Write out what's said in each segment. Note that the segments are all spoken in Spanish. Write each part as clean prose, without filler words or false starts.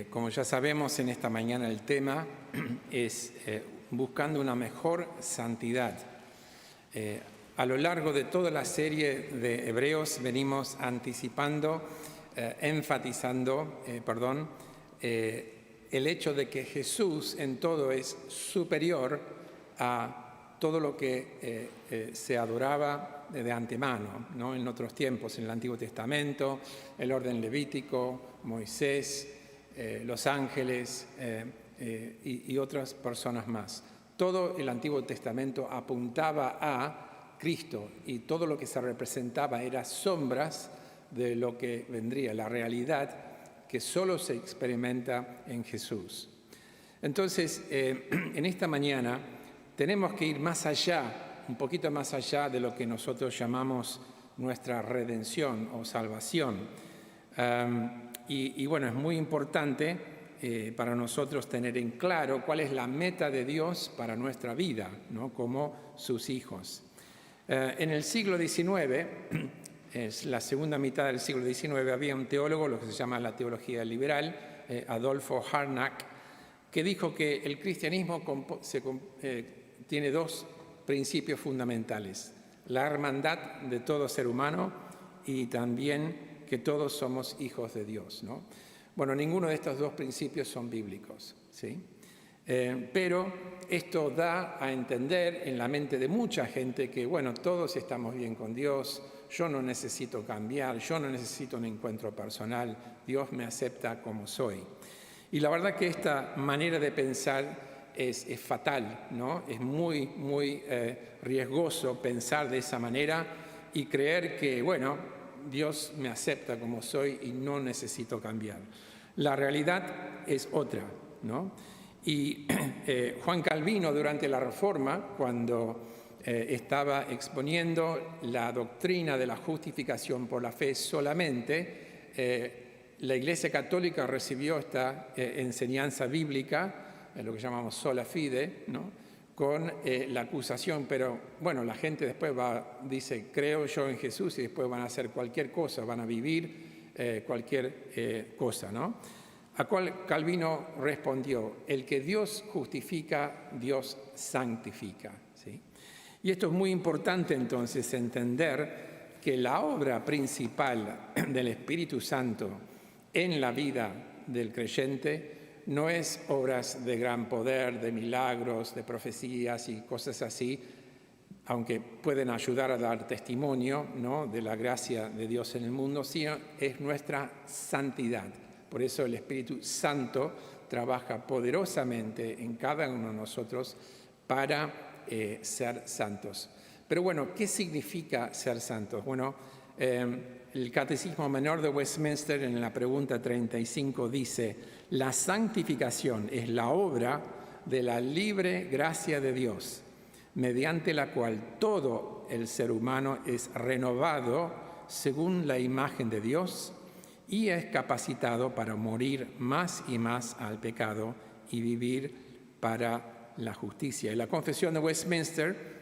Como ya sabemos, en esta mañana el tema es buscando una mejor santidad. A lo largo de toda la serie de Hebreos venimos anticipando, enfatizando, el hecho de que Jesús en todo es superior a todo lo que se adoraba de antemano, ¿no? En otros tiempos, en el Antiguo Testamento, el orden levítico, Moisés, los ángeles y otras personas más. Todo el Antiguo Testamento apuntaba a Cristo y todo lo que se representaba era sombras de lo que vendría, la realidad que solo se experimenta en Jesús. Entonces, en esta mañana tenemos que ir más allá, un poquito más allá de lo que nosotros llamamos nuestra redención o salvación. Y bueno, es muy importante para nosotros tener en claro cuál es la meta de Dios para nuestra vida, ¿no? Como sus hijos. En el siglo XIX, es la segunda mitad del siglo XIX, había un teólogo, lo que se llama la teología liberal, Adolfo Harnack, que dijo que el cristianismo tiene dos principios fundamentales: la hermandad de todo ser humano y también que todos somos hijos de Dios, ¿no? Bueno, ninguno de estos dos principios son bíblicos, ¿sí? Pero esto da a entender en la mente de mucha gente que, bueno, todos estamos bien con Dios, yo no necesito cambiar, yo no necesito un encuentro personal, Dios me acepta como soy. Y la verdad que esta manera de pensar es fatal, ¿no? Es muy riesgoso pensar de esa manera y creer que, bueno, Dios me acepta como soy y no necesito cambiar. La realidad es otra, ¿no? Y Juan Calvino, durante la Reforma, cuando estaba exponiendo la doctrina de la justificación por la fe solamente, la Iglesia Católica recibió esta enseñanza bíblica, lo que llamamos sola fide, ¿no? Con la acusación, pero bueno, la gente después dice, creo yo en Jesús, y después van a hacer cualquier cosa, van a vivir cualquier cosa, ¿no? A cual Calvino respondió, el que Dios justifica, Dios santifica, ¿sí? Y esto es muy importante entonces, entender que la obra principal del Espíritu Santo en la vida del creyente no es obras de gran poder, de milagros, de profecías y cosas así, aunque pueden ayudar a dar testimonio, ¿no?, de la gracia de Dios en el mundo, sino es nuestra santidad. Por eso el Espíritu Santo trabaja poderosamente en cada uno de nosotros para ser santos. Pero bueno, ¿qué significa ser santos? Bueno, el Catecismo Menor de Westminster en la pregunta 35 dice: la santificación es la obra de la libre gracia de Dios, mediante la cual todo el ser humano es renovado según la imagen de Dios y es capacitado para morir más y más al pecado y vivir para la justicia. Y la Confesión de Westminster,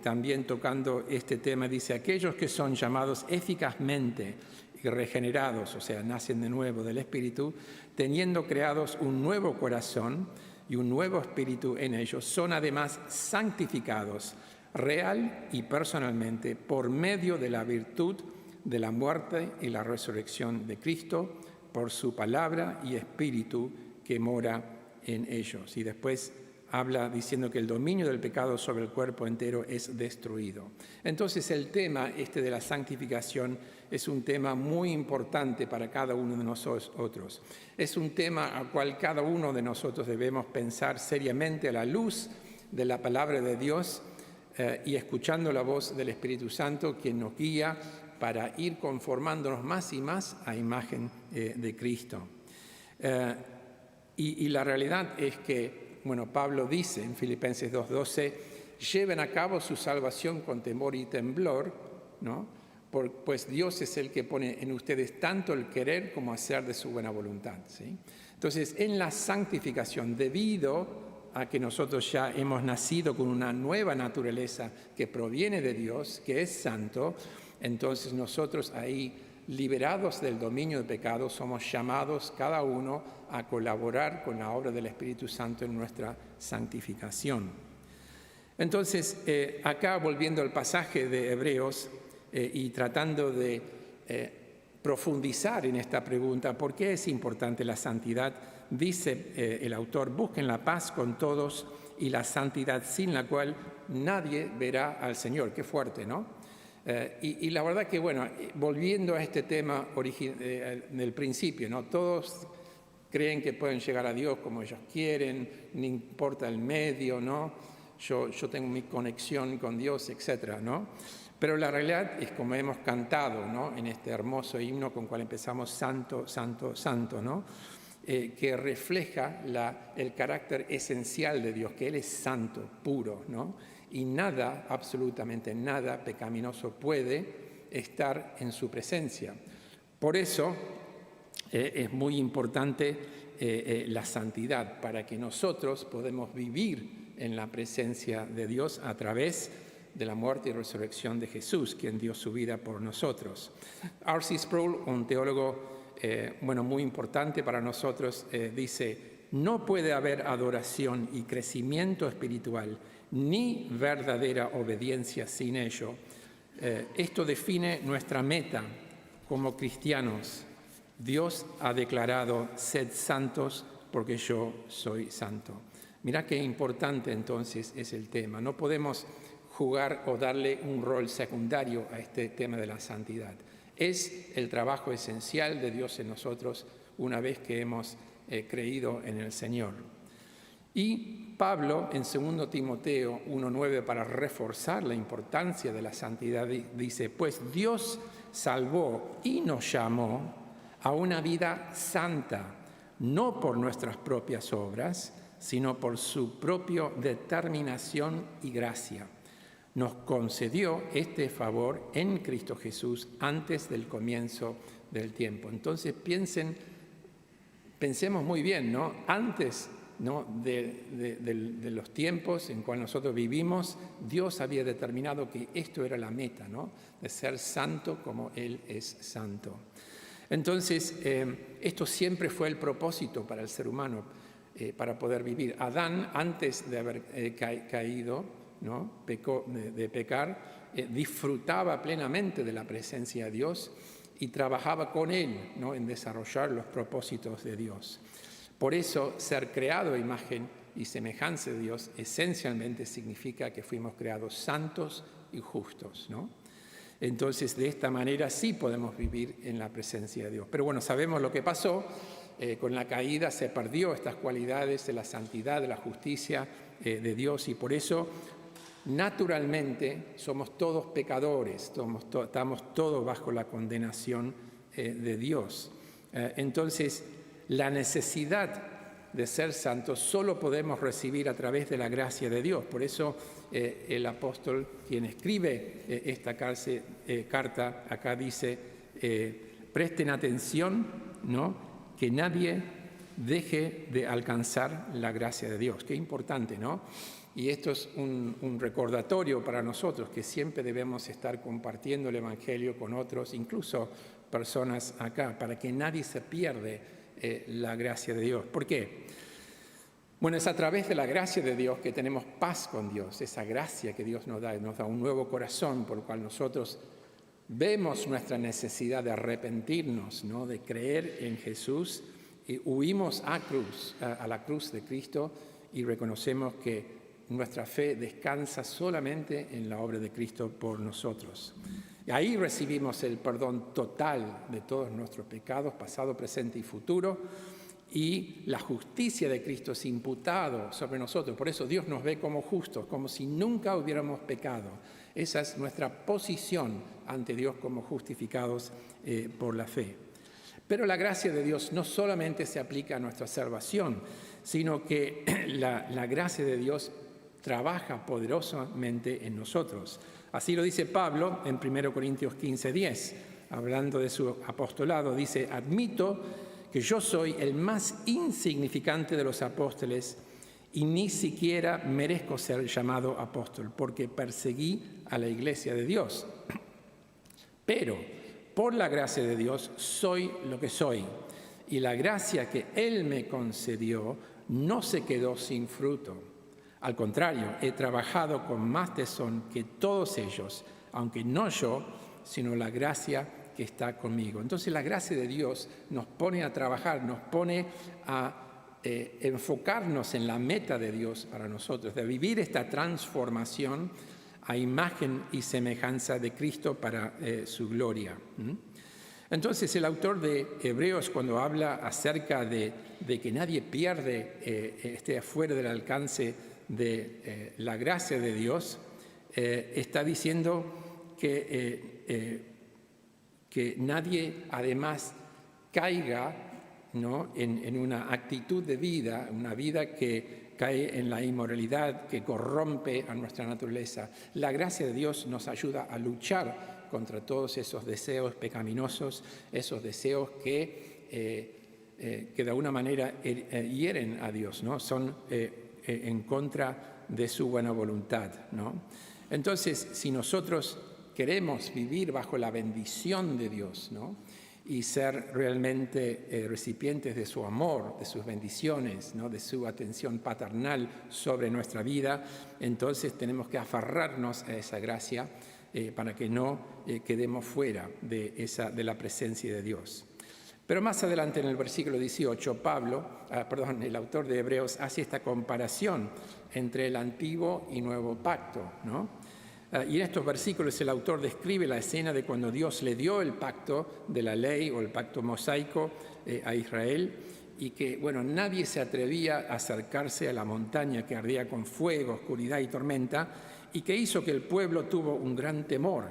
también tocando este tema, dice: aquellos que son llamados eficazmente y regenerados, o sea, nacen de nuevo del Espíritu, teniendo creados un nuevo corazón y un nuevo espíritu en ellos, son además santificados real y personalmente por medio de la virtud de la muerte y la resurrección de Cristo, por su palabra y espíritu que mora en ellos. Y después habla diciendo que el dominio del pecado sobre el cuerpo entero es destruido. Entonces el tema de la santificación es un tema muy importante para cada uno de nosotros. Es un tema al cual cada uno de nosotros debemos pensar seriamente a la luz de la palabra de Dios y escuchando la voz del Espíritu Santo, quien nos guía para ir conformándonos más y más a imagen de Cristo. Y la realidad es que, bueno, Pablo dice en Filipenses 2:12, lleven a cabo su salvación con temor y temblor, ¿no? Pues Dios es el que pone en ustedes tanto el querer como hacer de su buena voluntad, ¿sí? Entonces, en la santificación, debido a que nosotros ya hemos nacido con una nueva naturaleza que proviene de Dios, que es santo, entonces nosotros ahí liberados del dominio del pecado, somos llamados cada uno a colaborar con la obra del Espíritu Santo en nuestra santificación. Entonces, acá volviendo al pasaje de Hebreos y tratando de profundizar en esta pregunta, ¿por qué es importante la santidad? Dice el autor, busquen la paz con todos y la santidad sin la cual nadie verá al Señor. Qué fuerte, ¿no? Y la verdad que, bueno, volviendo a este tema del principio, ¿no? Todos creen que pueden llegar a Dios como ellos quieren, no importa el medio, ¿no? Yo tengo mi conexión con Dios, etcétera, ¿no? Pero la realidad es como hemos cantado, ¿no? En este hermoso himno con el cual empezamos, Santo, Santo, Santo, ¿no? Que refleja el carácter esencial de Dios, que Él es santo, puro, ¿no? Y nada, absolutamente nada pecaminoso puede estar en su presencia. Por eso es muy importante la santidad, para que nosotros podamos vivir en la presencia de Dios a través de la muerte y resurrección de Jesús, quien dio su vida por nosotros. R.C. Sproul, un teólogo muy importante para nosotros, dice: no puede haber adoración y crecimiento espiritual ni verdadera obediencia sin ello. Esto define nuestra meta como cristianos. Dios ha declarado: sed santos porque yo soy santo. Mirá qué importante entonces es el tema. No podemos jugar o darle un rol secundario a este tema de la santidad. Es el trabajo esencial de Dios en nosotros una vez que hemos creído en el Señor. Y Pablo, en 2 Timoteo 1:9, para reforzar la importancia de la santidad, dice: pues Dios salvó y nos llamó a una vida santa, no por nuestras propias obras, sino por su propia determinación y gracia. Nos concedió este favor en Cristo Jesús antes del comienzo del tiempo. Entonces pensemos muy bien, ¿no? Antes, ¿no?, de los tiempos en cuales nosotros vivimos, Dios había determinado que esto era la meta, ¿no?, de ser santo como Él es santo. Entonces, esto siempre fue el propósito para el ser humano, para poder vivir. Adán, antes de haber caído, ¿no?, de pecar, disfrutaba plenamente de la presencia de Dios y trabajaba con Él, ¿no?, en desarrollar los propósitos de Dios. Por eso, ser creado a imagen y semejanza de Dios esencialmente significa que fuimos creados santos y justos, ¿no? Entonces, de esta manera sí podemos vivir en la presencia de Dios. Pero bueno, sabemos lo que pasó. Con la caída se perdió estas cualidades de la santidad, de la justicia de Dios, y por eso naturalmente somos todos pecadores, estamos todos bajo la condenación de Dios. Entonces, la necesidad de ser santos solo podemos recibir a través de la gracia de Dios. Por eso el apóstol, quien escribe esta carta, acá dice: presten atención, ¿no?, que nadie deje de alcanzar la gracia de Dios. Qué importante, ¿no? Y esto es un recordatorio para nosotros, que siempre debemos estar compartiendo el Evangelio con otros, incluso personas acá, para que nadie se pierda la gracia de Dios. ¿Por qué? Bueno, es a través de la gracia de Dios que tenemos paz con Dios, esa gracia que Dios nos da un nuevo corazón, por el cual nosotros vemos nuestra necesidad de arrepentirnos, ¿no?, de creer en Jesús, y huimos a la cruz de Cristo y reconocemos que nuestra fe descansa solamente en la obra de Cristo por nosotros. Y ahí recibimos el perdón total de todos nuestros pecados, pasado, presente y futuro, y la justicia de Cristo es imputado sobre nosotros. Por eso Dios nos ve como justos, como si nunca hubiéramos pecado. Esa es nuestra posición ante Dios, como justificados por la fe. Pero la gracia de Dios no solamente se aplica a nuestra salvación, sino que la gracia de Dios trabaja poderosamente en nosotros. Así lo dice Pablo en 1 Corintios 15:10, hablando de su apostolado. Dice: admito que yo soy el más insignificante de los apóstoles y ni siquiera merezco ser llamado apóstol, porque perseguí a la iglesia de Dios. Pero por la gracia de Dios soy lo que soy. Y la gracia que Él me concedió no se quedó sin fruto. Al contrario, he trabajado con más tesón que todos ellos, aunque no yo, sino la gracia que está conmigo. Entonces la gracia de Dios nos pone a trabajar, nos pone a enfocarnos en la meta de Dios para nosotros, de vivir esta transformación a imagen y semejanza de Cristo para su gloria. Entonces el autor de Hebreos, cuando habla acerca de que nadie pierde, esté fuera del alcance de la gracia de Dios, está diciendo que nadie además caiga, ¿no?, en una actitud de vida, una vida que cae en la inmoralidad, que corrompe a nuestra naturaleza. La gracia de Dios nos ayuda a luchar contra todos esos deseos pecaminosos, esos deseos que de alguna manera hieren a Dios, ¿no? Son en contra de su buena voluntad, ¿no? Entonces, si nosotros queremos vivir bajo la bendición de Dios, ¿no?, y ser realmente recipientes de su amor, de sus bendiciones, ¿no?, de su atención paternal sobre nuestra vida, entonces tenemos que aferrarnos a esa gracia para que no quedemos fuera de la presencia de Dios. Pero más adelante en el versículo 18, el autor de Hebreos hace esta comparación entre el antiguo y nuevo pacto, ¿no? Y en estos versículos el autor describe la escena de cuando Dios le dio el pacto de la ley o el pacto mosaico a Israel, y que, bueno, nadie se atrevía a acercarse a la montaña que ardía con fuego, oscuridad y tormenta, y que hizo que el pueblo tuvo un gran temor,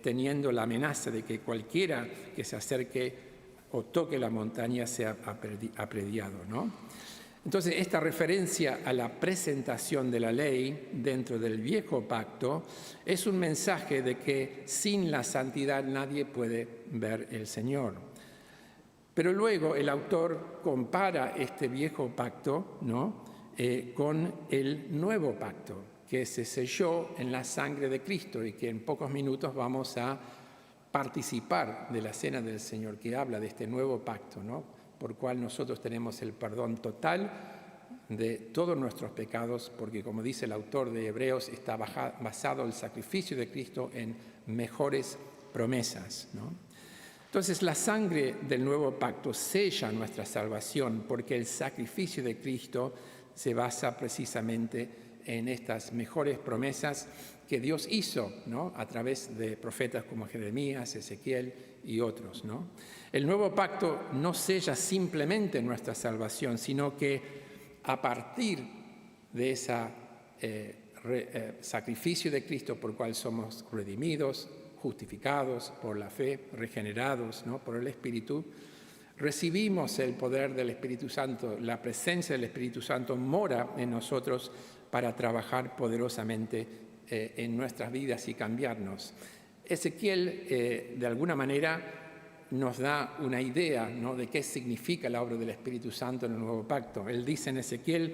teniendo la amenaza de que cualquiera que se acerque o toque la montaña sea apedreado, ¿no? Entonces, esta referencia a la presentación de la ley dentro del viejo pacto es un mensaje de que sin la santidad nadie puede ver el Señor. Pero luego el autor compara este viejo pacto, ¿no?, con el nuevo pacto, que se selló en la sangre de Cristo y que en pocos minutos vamos a participar de la cena del Señor, que habla de este nuevo pacto, ¿no?, por cual nosotros tenemos el perdón total de todos nuestros pecados, porque como dice el autor de Hebreos, está basado el sacrificio de Cristo en mejores promesas, ¿no? Entonces la sangre del nuevo pacto sella nuestra salvación, porque el sacrificio de Cristo se basa precisamente en estas mejores promesas que Dios hizo, ¿no?, a través de profetas como Jeremías, Ezequiel y otros, ¿no? El nuevo pacto no sella simplemente nuestra salvación, sino que a partir de ese sacrificio de Cristo por el cual somos redimidos, justificados por la fe, regenerados, ¿no?, por el Espíritu, recibimos el poder del Espíritu Santo. La presencia del Espíritu Santo mora en nosotros para trabajar poderosamente en nuestras vidas y cambiarnos. Ezequiel, de alguna manera, nos da una idea, ¿no?, de qué significa la obra del Espíritu Santo en el Nuevo Pacto. Él dice en Ezequiel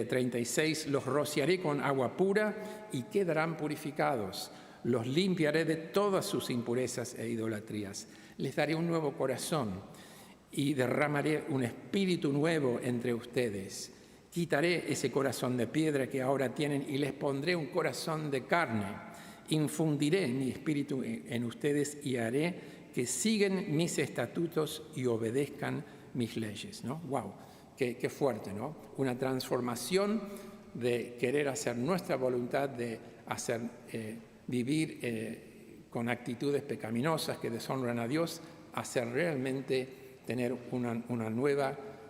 36, los rociaré con agua pura y quedarán purificados. Los limpiaré de todas sus impurezas e idolatrías. Les daré un nuevo corazón y derramaré un espíritu nuevo entre ustedes. Quitaré ese corazón de piedra que ahora tienen y les pondré un corazón de carne. Infundiré mi espíritu en ustedes y haré que sigan mis estatutos y obedezcan mis leyes, ¿no? ¡Wow! Qué fuerte, ¿no? Una transformación de querer hacer nuestra voluntad, de hacer vivir con actitudes pecaminosas que deshonran a Dios, hacer realmente tener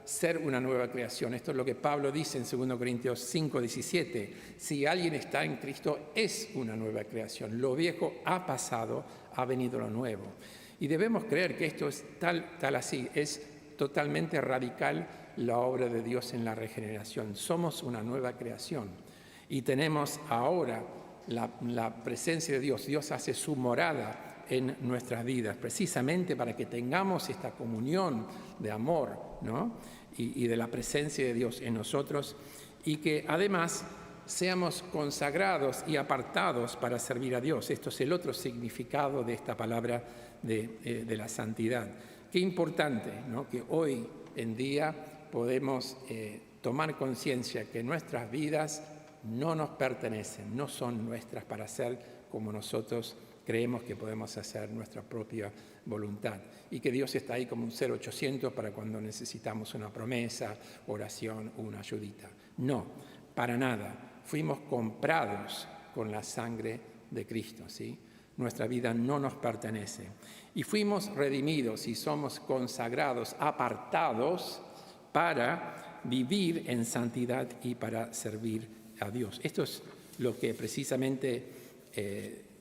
ser una nueva creación. Esto es lo que Pablo dice en 2 Corintios 5:17. Si alguien está en Cristo, es una nueva creación. Lo viejo ha pasado, ha venido lo nuevo. Y debemos creer que esto es tal así, es totalmente radical la obra de Dios en la regeneración. Somos una nueva creación y tenemos ahora la presencia de Dios. Dios hace su morada en nuestras vidas, precisamente para que tengamos esta comunión de amor, ¿no?, y de la presencia de Dios en nosotros, y que además seamos consagrados y apartados para servir a Dios. Esto es el otro significado de esta palabra de la santidad. Qué importante, ¿no?, que hoy en día podemos tomar conciencia que nuestras vidas no nos pertenecen, no son nuestras para hacer como nosotros creemos que podemos hacer nuestra propia voluntad, y que Dios está ahí como un 0800 para cuando necesitamos una promesa, oración o una ayudita. No, para nada. Fuimos comprados con la sangre de Cristo, ¿sí? Nuestra vida no nos pertenece. Y fuimos redimidos y somos consagrados, apartados para vivir en santidad y para servir a Dios. Esto es lo que precisamente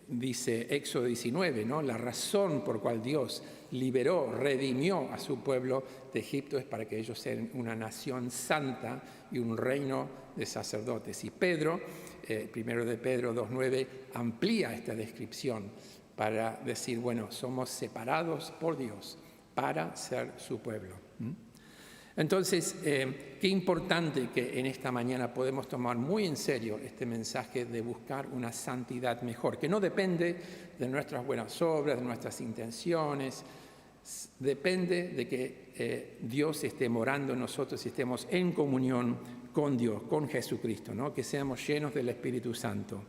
dice Éxodo 19, ¿no? La razón por cual Dios liberó, redimió a su pueblo de Egipto es para que ellos sean una nación santa y un reino de sacerdotes. Y Pedro, primero de Pedro 2:9, amplía esta descripción para decir, bueno, somos separados por Dios para ser su pueblo. Entonces, qué importante que en esta mañana podemos tomar muy en serio este mensaje de buscar una santidad mejor, que no depende de nuestras buenas obras, de nuestras intenciones, depende de que Dios esté morando en nosotros y estemos en comunión con Dios, con Jesucristo, ¿no? Que seamos llenos del Espíritu Santo.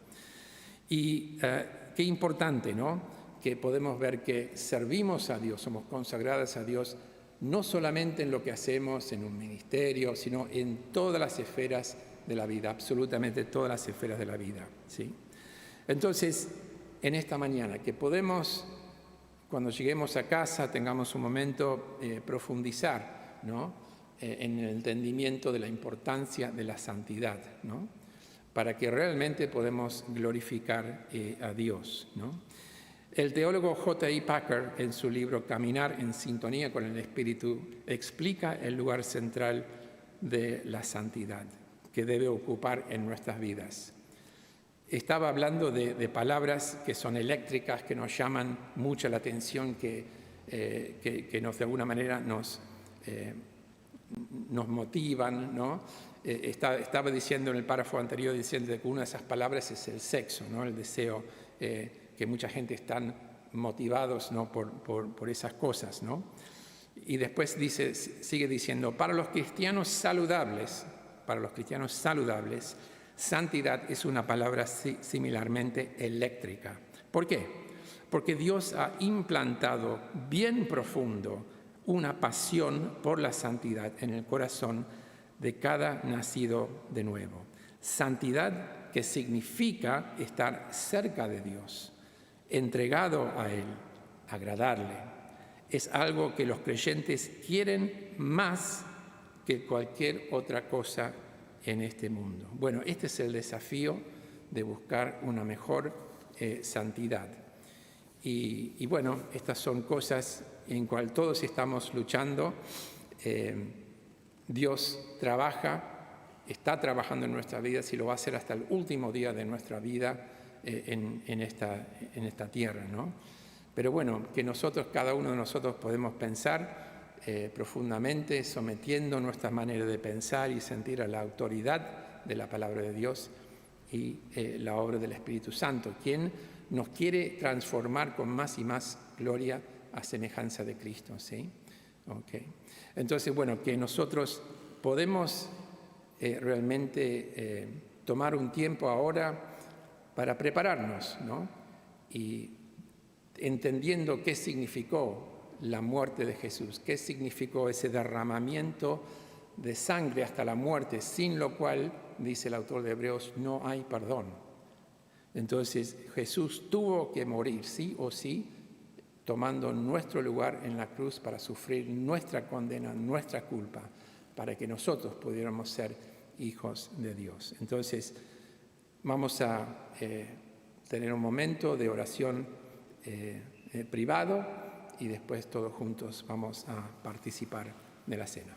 Y qué importante, ¿no?, que podemos ver que servimos a Dios, somos consagradas a Dios, no solamente en lo que hacemos en un ministerio, sino en todas las esferas de la vida, absolutamente todas las esferas de la vida, ¿sí? Entonces, en esta mañana, que podemos, cuando lleguemos a casa, tengamos un momento profundizar, ¿no?, en el entendimiento de la importancia de la santidad, ¿no?, para que realmente podamos glorificar a Dios, ¿no? El teólogo J.I. Packer, en su libro Caminar en sintonía con el Espíritu, explica el lugar central de la santidad que debe ocupar en nuestras vidas. Estaba hablando de palabras que son eléctricas, que nos llaman mucho la atención, que nos de alguna manera nos motivan, ¿no? Estaba diciendo en el párrafo anterior, diciendo que una de esas palabras es el sexo, ¿no?, el deseo, que mucha gente están motivados, ¿no?, por esas cosas, ¿no? Y después sigue diciendo, para los cristianos saludables, santidad es una palabra similarmente eléctrica. ¿Por qué? Porque Dios ha implantado bien profundo una pasión por la santidad en el corazón de cada nacido de nuevo. Santidad que significa estar cerca de Dios, entregado a Él, agradarle. Es algo que los creyentes quieren más que cualquier otra cosa en este mundo. Bueno, este es el desafío de buscar una mejor santidad. Y bueno, estas son cosas en cual todos estamos luchando. Dios está trabajando en nuestras vidas y lo va a hacer hasta el último día de nuestra vida en esta tierra, ¿no? Pero bueno, que nosotros, cada uno de nosotros, podemos pensar profundamente, sometiendo nuestra manera de pensar y sentir a la autoridad de la palabra de Dios y la obra del Espíritu Santo, quien nos quiere transformar con más y más gloria a semejanza de Cristo, ¿sí? Okay. Entonces, bueno, que nosotros podemos realmente tomar un tiempo ahora para prepararnos, ¿no? Y entendiendo qué significó la muerte de Jesús, qué significó ese derramamiento de sangre hasta la muerte, sin lo cual, dice el autor de Hebreos, no hay perdón. Entonces, Jesús tuvo que morir, sí o sí, tomando nuestro lugar en la cruz para sufrir nuestra condena, nuestra culpa, para que nosotros pudiéramos ser hijos de Dios. Entonces, vamos a tener un momento de oración privado y después todos juntos vamos a participar de la cena.